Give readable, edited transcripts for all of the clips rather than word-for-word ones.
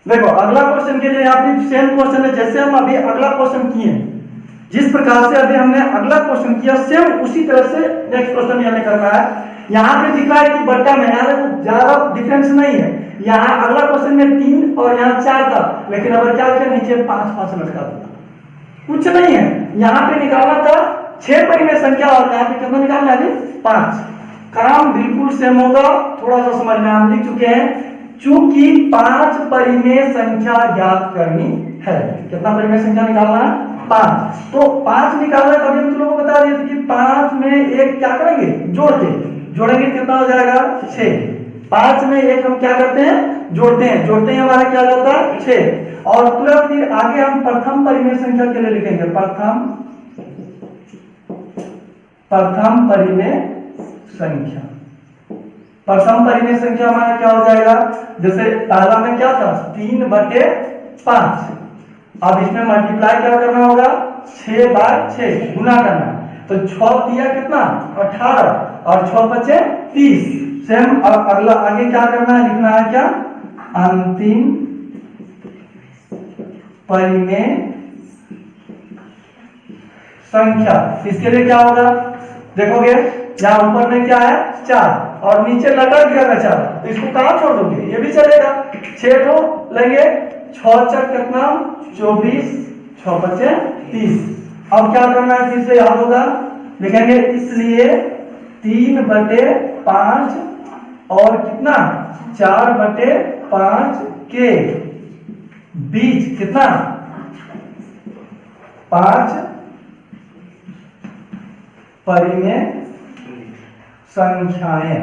देखो अगला क्वेश्चन के लिए यहाँ पे सेम क्वेश्चन है, जैसे हम अभी अगला क्वेश्चन किए, जिस प्रकार से अभी हमने अगला क्वेश्चन किया सेम उसी तरह से नेक्स्ट क्वेश्चन हमें करना है। यहाँ पे दिखा है कि बट्टा में, यहाँ पे ज्यादा डिफरेंस नहीं है, यहाँ अगला क्वेश्चन में 3 और यहाँ 4 था, लेकिन अब क्या किया नीचे 5 लटका दिया, कुछ नहीं है। यहाँ पे निकालना था 6 परिमेय संख्या और यहाँ पे कितना निकालना है 5। काम बिल्कुल सेम होगा, थोड़ा सा समझ में हम लिख चुके हैं। चूंकि 5 परिमेय संख्या ज्ञात करनी है, कितना परिमेय संख्या निकालना है 5, तो 5 निकालना है। तभी हम तुम लोगों को बता दिए थे कि 5 में एक क्या करेंगे जोड़ेंगे कितना हो जाएगा 6। 5 में एक हम क्या करते हैं जोड़ते हैं हमारा क्या जाता है 6। और तुरंत फिर आगे हम प्रथम परिमेय संख्या के लिए लिखेंगे प्रथम परिमेय संख्या। प्रथम परिमेय संख्या हमारा क्या हो जाएगा, जैसे पहला में क्या था 3/5, अब इसमें मल्टीप्लाई क्या करना होगा 6/6 गुना करना, तो 6 दिया कितना 18 और 6 बचे 30। सेम अगला आगे क्या करना है, लिखना है क्या अंतिम परिमेय संख्या। इसके लिए क्या होगा देखोगे, यहाँ ऊपर में क्या है 4 और नीचे लटक गया 4, तो इसको कहां छोड़ दोगे, ये भी चलेगा। 6 को लेंगे, 6 चक कितना 24, 6 बचे 30। अब क्या करना है फिर से याद होगा, लिखेंगे इसलिए 3/5 और कितना 4/5 के बीच कितना 5 परिमेय संख्याएं,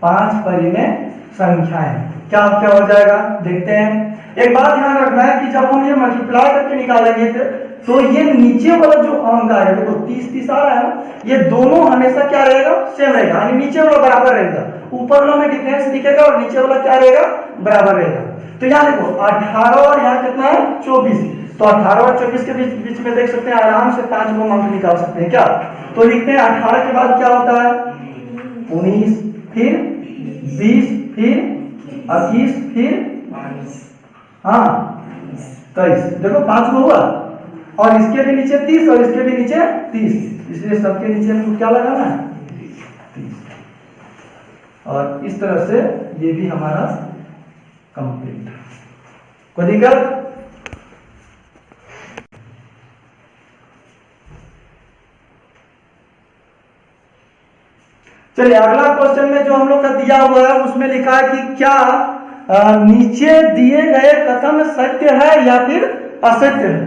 5 परिमेय संख्याएं क्या हो जाएगा देखते हैं। एक बात ध्यान रखना है कि जब हम ये मल्टीप्लाई करके निकालेंगे तो ये नीचे वाला जो अंक आएगा, देखो 30 आ रहा है ना, ये दोनों हमेशा क्या रहेगा सेम रहेगा, यानी नीचे वाला बराबर रहेगा, ऊपर वाला में डिफरेंस दिखेगा और नीचे वाला क्या रहेगा बराबर रहेगा। तो यहाँ देखो 18 और यहाँ कितना है 24, तो 18 और 24 के बीच में देख सकते हैं आराम से 5 को अंक निकाल सकते हैं क्या। तो लिखते हैं 18 के बाद क्या होता है 19, फिर 20, फिर 21, फिर 23, देखो 5 में हुआ, और इसके भी नीचे 30 और इसके भी नीचे 30, इसलिए सबके नीचे हमको क्या लगाना है 30। और इस तरह से ये भी हमारा कंप्लीट। कोई दिक्कत? चलिए अगला क्वेश्चन में जो हम लोग का दिया हुआ है उसमें लिखा है कि क्या नीचे दिए गए कथन सत्य है या फिर असत्य है।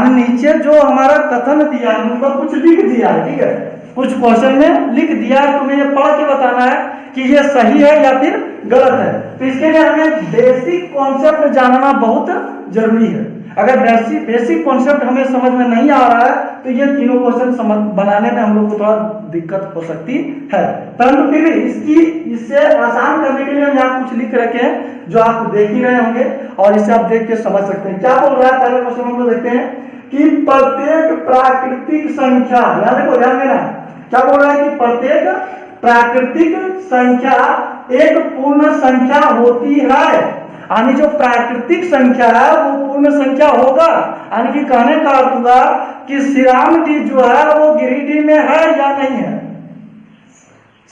नीचे जो हमारा कथन दिया है मतलब कुछ लिख दिया है, ठीक है, कुछ क्वेश्चन में लिख दिया है, तुम्हें ये पढ़ के बताना है कि ये सही है या फिर गलत है। तो इसके लिए हमें बेसिक कॉन्सेप्ट जानना बहुत जरूरी है। अगर बेसिक कॉन्सेप्ट हमें समझ में नहीं आ रहा है तो ये तीनों क्वेश्चन बनाने में हम लोग को थोड़ा दिक्कत हो सकती है, परंतु फिर भी इससे आसान करने के लिए हम यहाँ कुछ लिख रखे हैं जो आप देख ही रहे होंगे और इसे आप देख के समझ सकते हैं। क्या बोल रहा है पहले क्वेश्चन हम लोग देखते हैं कि प्रत्येक प्राकृतिक संख्या, यहाँ देखो ध्यान देना, क्या बोल रहा है कि प्रत्येक प्राकृतिक संख्या एक पूर्ण संख्या होती है, यानी जो प्राकृतिक संख्या है वो पूर्ण संख्या होगा। यानी कि कहने का अर्थ हुआ कि श्रीरामडी जो है वो गिरिडीह में है या नहीं है,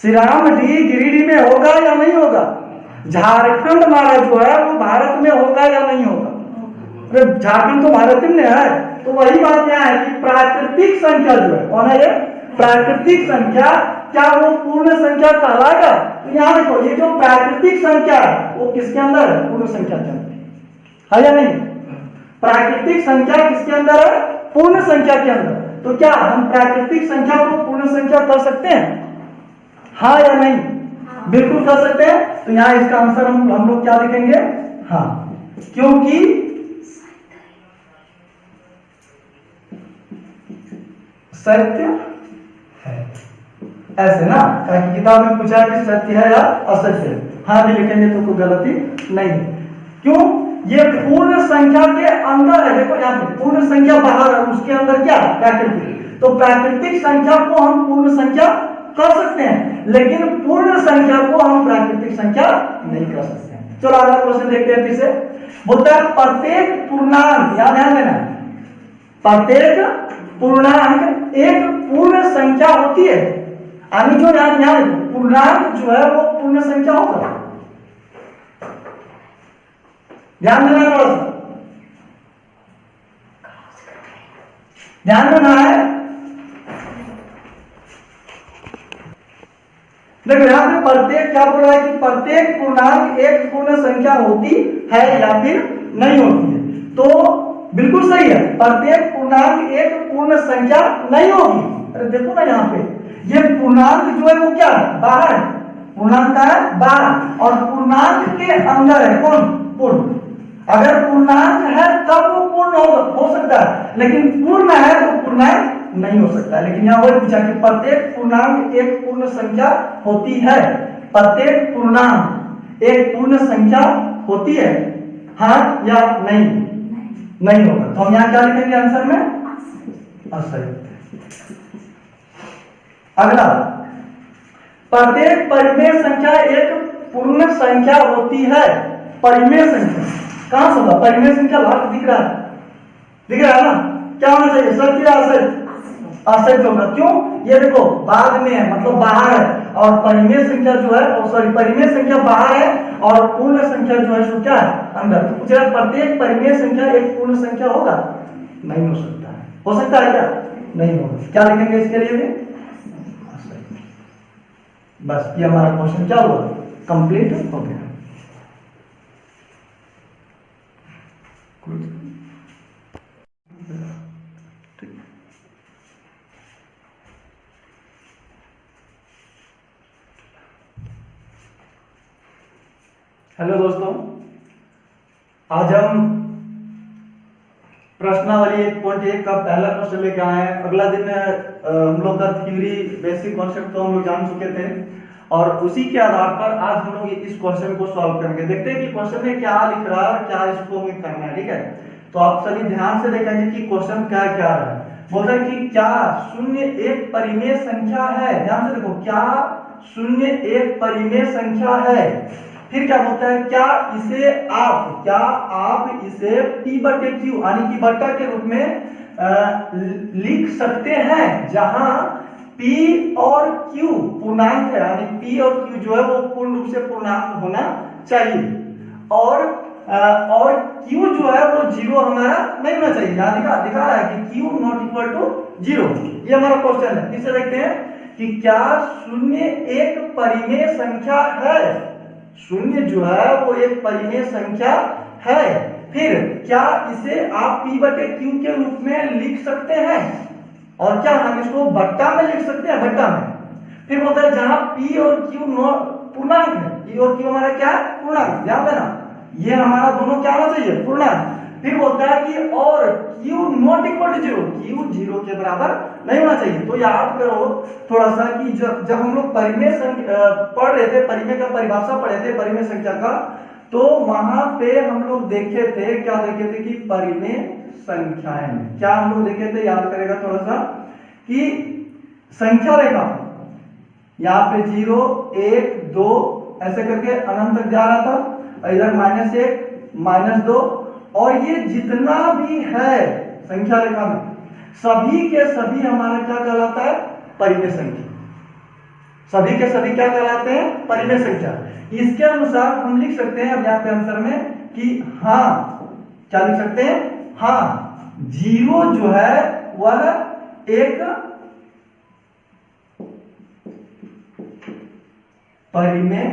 श्रीरामडी गिरिडीह में होगा या नहीं होगा, झारखंड हमारा जो है वो भारत में होगा या नहीं होगा, झारखंड तो भारत में है। तो वही बात यहाँ है कि प्राकृतिक संख्या जो है कौन है, ये प्राकृतिक संख्या क्या वो पूर्ण संख्या कहलाएगा। तो यहाँ देखो ये जो प्राकृतिक संख्या है वो किसके अंदर है, पूर्ण संख्या के अंदर है या नहीं। प्राकृतिक संख्या किसके अंदर है, पूर्ण संख्या के अंदर। तो क्या हम प्राकृतिक संख्या को पूर्ण संख्या कर सकते हैं, हाँ या नहीं, बिल्कुल कर सकते हैं। तो यहाँ इसका आंसर हम लोग क्या लिखेंगे, हाँ, क्योंकि सत्य है, ऐसे ना, क्योंकि किताब में पूछा है कि सत्य है या असत्य है, हाँ भी लिखेंगे तो कोई गलती नहीं। क्यों, ये पूर्ण संख्या के अंदर है, देखो यहाँ पे पूर्ण संख्या बाहर है, उसके अंदर क्या प्राकृतिक। तो प्राकृतिक संख्या को हम पूर्ण संख्या कर सकते हैं, लेकिन पूर्ण संख्या को हम प्राकृतिक संख्या नहीं कर सकते हैं। चलो अगला क्वेश्चन देखते हैं फिर से। बोलता है प्रत्येक पूर्णांक, यहां ध्यान देना, प्रत्येक पूर्णांक एक पूर्ण संख्या होती है। यानी जो यहां पूर्णांक जो है वो पूर्ण संख्या होगा। ध्यान देना थोड़ा सा, ध्यान देना है। देखो यहां पे प्रत्येक क्या बोल रहा है कि प्रत्येक पूर्णांक एक पूर्ण संख्या होती है या फिर नहीं होती है। तो बिल्कुल सही है, प्रत्येक पूर्णांक एक पूर्ण संख्या नहीं होगी। अरे देखो ना यहाँ पे ये पूर्णांक जो है वो क्या है, बाहर। पूर्णांक का है बाहर और पूर्णांक के अंदर है कौन, पूर्ण। अगर पूर्णांक है तब वो पूर्ण हो सकता है, लेकिन पूर्ण है तो पूर्णांक नहीं हो सकता है। लेकिन यहाँ वही पूछा कि प्रत्येक पूर्णांक एक पूर्ण संख्या होती है, प्रत्येक पूर्णांक एक पूर्ण संख्या होती है, हाँ या नहीं, नहीं होगा। तो हम यहाँ क्या लिखेंगे आंसर में, असही। अगला, प्रत्येक परिमेय संख्या एक पूर्ण संख्या होती है। परिमेय संख्या कहां से होगा, परिमेय संख्या लास्ट दिख रहा है, दिख रहा है ना, क्या होना चाहिए, सत्य या असत्य, असत्य होगा। क्यों, ये देखो बाद में है मतलब बाहर है, और परिमेय संख्या जो है सॉरी परिमेय संख्या बाहर है और पूर्ण संख्या जो है सो क्या है, अंदर। तो पूछ रहा प्रत्येक परिमेय संख्या एक पूर्ण संख्या होगा, नहीं हो सकता है। हो सकता है क्या, नहीं होगा। क्या लिखेंगे इसके लिए भी, बस ये हमारा क्वेश्चन क्या हुआ, कंप्लीट हो गया। हेलो दोस्तों, आज हम प्रश्नावली 1.1 का पहला क्वेश्चन लेके आए हैं। अगला दिन हम लोग का थ्योरी बेसिक कॉन्सेप्ट तो हम लोग जान चुके थे, और उसी के आधार पर आज हम लोग इस क्वेश्चन को सॉल्व करेंगे। देखते हैं कि क्वेश्चन में क्या लिख रहा है और क्या इसको हमें करना है, ठीक है। तो आप सभी ध्यान से देखेंगे कि क्वेश्चन क्या क्या है। बोल रहे कि क्या शून्य एक परिमेय संख्या है, ध्यान से देखो, क्या शून्य एक परिमेय संख्या है। फिर क्या होता है, क्या आप इसे p बटे q यानी कि बट्टा के रूप में लिख सकते हैं, जहां p और q पूर्णांक है, यानी p और q जो है वो पूर्ण रूप से पूर्णांक होना चाहिए, और q जो है वो जीरो हमारा नहीं होना चाहिए। यहां दिखा रहा है कि q not equal to zero. ये हमारा क्वेश्चन है। इसे देखते हैं कि क्या शून्य एक परिमेय संख्या है, शून्य जो है वो एक परिमेय संख्या है। फिर क्या इसे आप p बटे q के रूप में लिख सकते हैं, और क्या हम इसको बट्टा में लिख सकते हैं, बट्टा में। फिर बोलता है जहां p और q पूर्णांक है, p और q हमारा क्या है, पूर्णांक। ध्यान देना, ये हमारा दोनों क्या होना चाहिए, पूर्णांक। फिर बोलता है कि और q not equal to zero, q zero के बराबर नहीं होना चाहिए। तो याद करो थोड़ा सा कि जब हम लोग परिमेय पढ़ रहे थे, परिमेय का परिभाषा पढ़े थे परिमेय संख्या का, तो वहां पे हम लोग देखे थे, क्या देखे थे कि परिमेय संख्याएं में क्या हम लोग देखे थे, याद करेगा थोड़ा सा, कि संख्या रेखा यहाँ पे 0 1 2 ऐसे करके अनंत तक जा रहा था, इधर -1 -2, और ये जितना भी है संख्या रेखा में सभी के सभी हमारा क्या कहलाता है, परिमेय संख्या। सभी के सभी क्या कहलाते हैं, परिमेय संख्या। इसके अनुसार हम लिख सकते हैं अब यहाँ पे आंसर में कि हाँ, क्या लिख सकते हैं, हाँ जीरो जो है वह एक परिमेय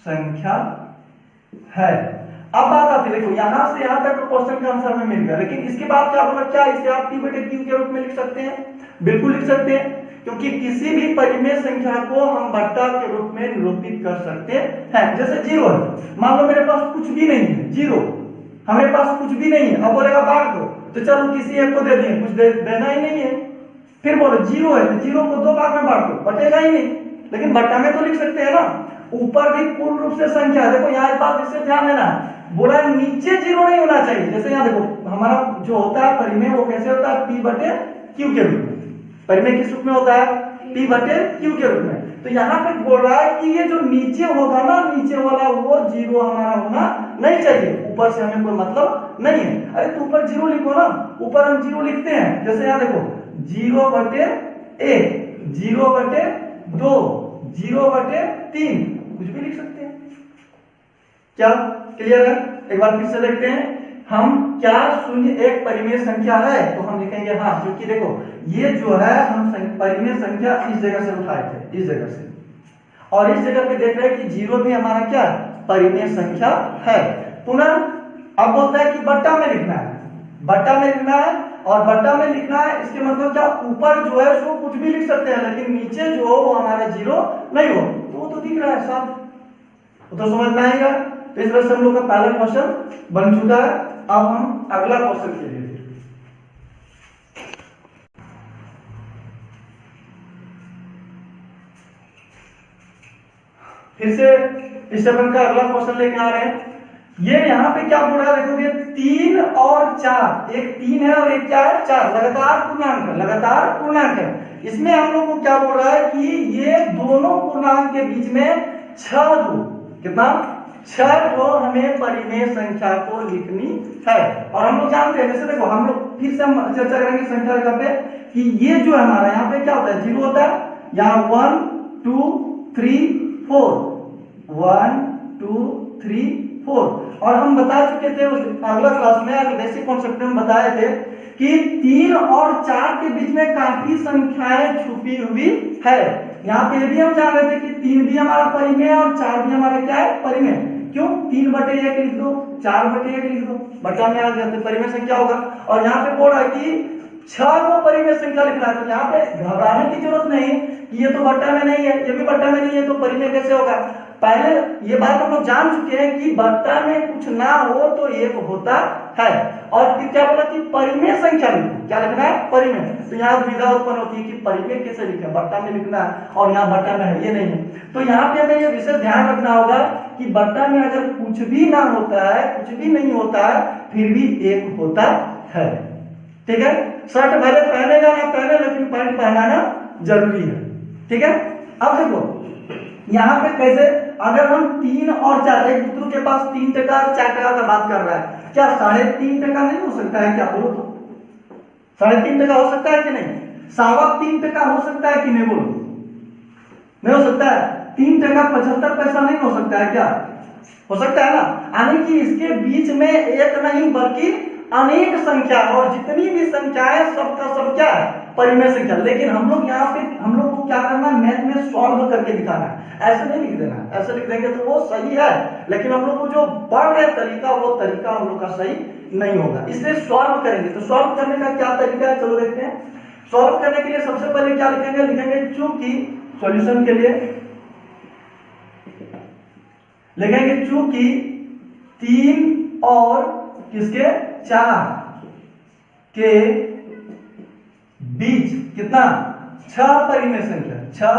संख्या है। अब बात आती है, देखो यहां से यहां तक क्वेश्चन का आंसर में मिल गया, लेकिन इसके बाद क्या होगा, क्या इसे आप p बटे q के रूप में लिख सकते हैं, बिल्कुल लिख सकते हैं, क्योंकि किसी भी परिमेय संख्या को हम बट्टा के रूप में निरूपित कर सकते हैं। जैसे जीरो है, मान लो मेरे पास कुछ भी नहीं है, जीरो, हमारे पास कुछ भी नहीं है, अब बोलेगा बांट दो, तो चलो किसी एक को दे दिए, कुछ देना ही नहीं है। फिर बोलो जीरो है, तो जीरो को दो भाग में बांट दो, बटेगा ही नहीं, लेकिन बट्टा में तो लिख सकते हैं ना। ऊपर भी पूर्ण रूप से संख्या, देखो यहाँ एक बात इससे ध्यान देना है, बोला नीचे जीरो नहीं होना चाहिए। जैसे यहाँ देखो हमारा जो होता है परिमेय वो कैसे होता है, p बटे q के रूप में। परिमेय किस रूप में होता है, P बटे Q के रूप में। तो यहाँ पे बोल रहा है कि ये जो नीचे होगा ना, नीचे वाला वो जीरो हमारा होना नहीं चाहिए, ऊपर से हमें कोई मतलब नहीं है। अरे तो ऊपर जीरो लिखो ना, ऊपर हम जीरो लिखते हैं, जैसे यहाँ देखो 0/1, 0/2, 0/3, कुछ भी लिख सकते हैं। क्या क्लियर है? एक बार फिर से देखते हैं हम, क्या 0 एक परिमेय संख्या है? तो हम लिखेंगे हाँ, क्योंकि देखो ये जो है हम परिमेय संख्या इस जगह से उठाए थे, इस जगह से, और इस जगह पे देख रहे हैं कि जीरो भी हमारा क्या परिमेय संख्या है। पुनः अब बोलता है कि बट्टा में लिखना है, बट्टा में लिखना है, और बट्टा में लिखना है इसके मतलब क्या, ऊपर जो है उसको कुछ भी लिख सकते हैं, लेकिन नीचे जो हो वो हमारा जीरो नहीं हो, तो वो तो दिख रहा है साफ, वो तो समझ में आएगा। तो इस तरह से हम लोग का पहला क्वेश्चन बन चुका है। अब हम अगला क्वेश्चन के लिए फिर से इस चैप्टर का अगला क्वेश्चन लेके आ रहे हैं। ये यहाँ पे क्या बोल रहा है, देखोगे 3 और 4, एक 3 है और एक क्या है 4, लगातार पूर्णांक है, लगातार पूर्णांक है। इसमें हम लोग को क्या बोल रहा है कि ये दोनों पूर्णांक के बीच में 6 दो, कितना 6 को हमें परिमेय संख्या को लिखनी है। और हम लोग जानते हैं, जैसे देखो हम लोग फिर से हम चर्चा करेंगे संख्या रेखा पे कि ये जो है हमारा यहाँ पे क्या होता है, जीरो होता है, यहाँ 1 2 3 4, 1 2 3 4। और हम बता चुके थे उस अगला क्लास में, बेसिक कॉन्सेप्ट में बताए थे कि 3 और 4 के बीच में काफी संख्याएं छुपी हुई है। यहाँ पे भी हम जान रहे थे कि 3 भी हमारा परिमेय है और 4 भी हमारा क्या है परिमेय। क्यों? 3/1 लिख दो, 4/1 लिख दो, बटा में आ जाते परिमेय संख्या होगा। और यहाँ पे बोल रहा है कि 6 को परिमेय संख्या लिखना है, तो यहाँ पे घबराने की जरूरत नहीं कि ये तो बट्टा में नहीं है, ये भी बट्टा में नहीं है, तो परिमेय कैसे होगा। पहले ये बात हम लोग जान चुके हैं कि बट्टा में कुछ ना हो तो एक होता है। और फिर क्या बोला कि परिमेय संख्या लिखो, क्या लिखना है परिमेय। तो यहाँ दुविधा उत्पन्न होती है कि परिमेय कैसे लिखे, बट्टा में लिखना है और यहाँ बट्टा में है, ये नहीं है। तो यहाँ पे हमें ये विशेष ध्यान रखना होगा कि बट्टा में अगर कुछ भी ना होता है, कुछ भी नहीं होता है, फिर भी एक होता है। ठीक है, शर्ट भले पहनेगा ना पहने, लेकिन पैंट पहनाना जरूरी है। ठीक है, अब देखो यहाँ पे कैसे, अगर हम 3 और 4, एक दूसरे के पास 3 टका 4 टका का बात कर रहा है, क्या 3.5 टका नहीं हो सकता है? क्या बोलो तो 3.5 टका हो सकता है कि नहीं? 3.25 टका हो सकता है कि नहीं? बोलो, नहीं हो सकता है। 3 टका 75 पैसा नहीं हो सकता है? क्या हो सकता है ना? यानी कि इसके बीच में एक नहीं बल्कि अनेक संख्या, और जितनी भी संख्याएं सबका सब क्या है परिमेय संख्या। लेकिन हम लोग यहाँ पे हम लोग को क्या करना, मैथ में सॉल्व करके दिखाना है, ऐसे नहीं लिख देना। ऐसे लिख देंगे तो वो सही है, लेकिन हम लोग को जो पढ़ रहे तरीका, वो तरीका हम लोग का सही नहीं होगा, इसलिए सॉल्व करेंगे। तो सॉल्व करने का क्या तरीका है, चलो देखते हैं। सॉल्व करने के लिए सबसे पहले क्या लिखेंगे, लिखेंगे चूंकि, सॉल्यूशन के लिए लिखेंगे चूंकि 3 और किसके 4 के बीच कितना 6 परिमेय संख्या, 6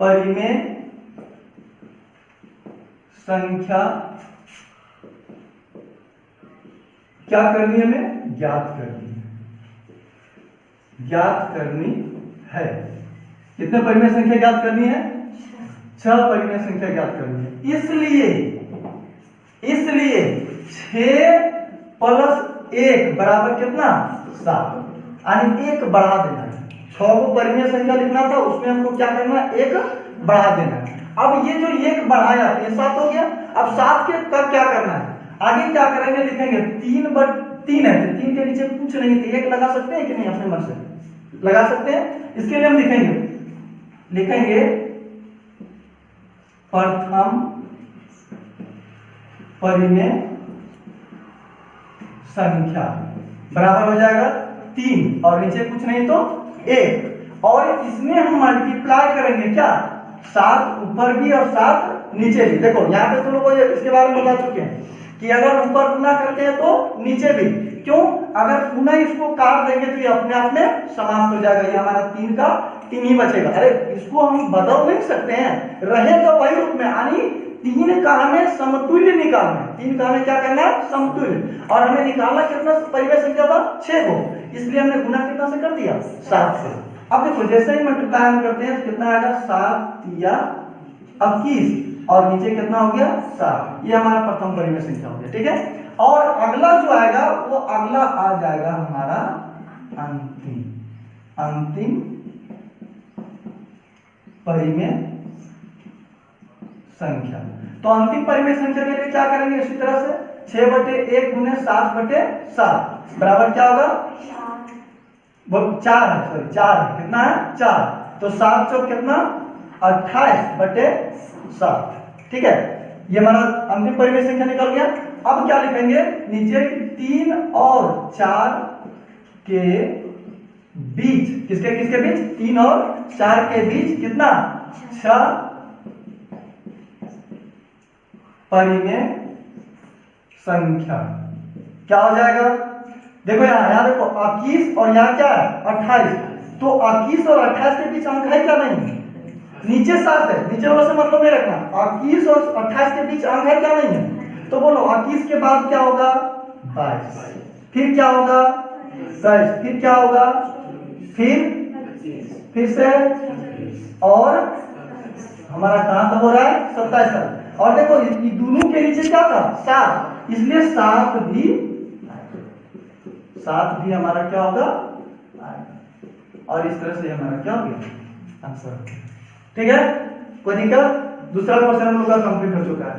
परिमेय संख्या क्या करनी है, हमें ज्ञात करनी है, ज्ञात करनी है। कितने परिमेय संख्या ज्ञात करनी है? 6 परिमेय संख्या ज्ञात करनी है। इसलिए 6 + 1 बराबर कितना 7, यानी 1 बढ़ा देना है। 6 को परिमेय संख्या लिखना था, उसमें हमको क्या करना है, 1 बढ़ा देना है। अब ये जो 1 बढ़ाया ये 7 हो गया। अब 7 के तक क्या करना है, आगे क्या करेंगे, लिखेंगे 3/3 है, 3 के नीचे कुछ नहीं थे, 1 लगा सकते हैं कि नहीं, अपने मन से लगा सकते हैं। इसके लिए हम लिखेंगे प्रथम परिमेय संख्या बराबर हो जाएगा 3, और नीचे कुछ नहीं तो 1, और इसमें हम मल्टीप्लाई करेंगे क्या, 7 ऊपर भी और 7 नीचे भी। देखो यहाँ पे तुम लोग इसके बारे में बता चुके हैं कि अगर ऊपर गुना करते हैं तो नीचे भी। क्यों? अगर पुनः इसको काट देंगे तो ये अपने आप में समाप्त हो जाएगा, ये हमारा 3 का 3 ही बचेगा। अरे इसको हम बदल नहीं सकते हैं, रहेगा वही रूप में, यानी तीन का हमें समतुल्य निकालना है, तीन का हमें क्या करना है, समतुल्य। और हमें निकालना कितना परिमेय संख्या था, 6 को, इसलिए हमने गुना कितना से कर दिया, 7 से। अब देखो जैसे ही मल्टीप्लाई हम करते हैं तो कितना आएगा, 7 या 21 और नीचे कितना हो गया, 7। ये हमारा प्रथम परिमेय संख्या हो गया, ठीक है। और अगला जो आएगा वो अगला आ जाएगा हमारा अंतिम परिमेय संख्या। तो अंतिम परिमेय संख्या के लिए क्या करेंगे, इसी तरह से 6/1 गुने 7/7 बराबर क्या होगा, 4 है, सॉरी 4 है, कितना है, 4। तो 7 चौक कितना, 28/7, ठीक है। ये हमारा अंतिम परिमेय संख्या निकल गया। अब क्या लिखेंगे, नीचे 3 और 4 के बीच, किसके किसके बीच, 3 और 4 के बीच कितना, 6 परिमेय संख्या। क्या हो जाएगा, देखो यहाँ देखो 21 और यहाँ क्या है, 28। तो 21 और 28 के बीच अंक है क्या, नहीं, नीचे 7 है, नीचे वाला से मतलब नहीं रखना। 21 और 28 के बीच अंक है क्या, नहीं है। तो बोलो 21 के बाद क्या होगा, 22, फिर क्या होगा, 23, फिर क्या होगा, फिर से, और हमारा कहां तक हो रहा है, 27 तक। और देखो ये दोनों के नीचे क्या था, 7, इसलिए 7 भी हमारा क्या होगा, और इस तरह से हमारा क्या हो गया आंसर, ठीक है। कोई दिक्कत, दूसरा क्वेश्चन हम लोग का कंप्लीट हो चुका है।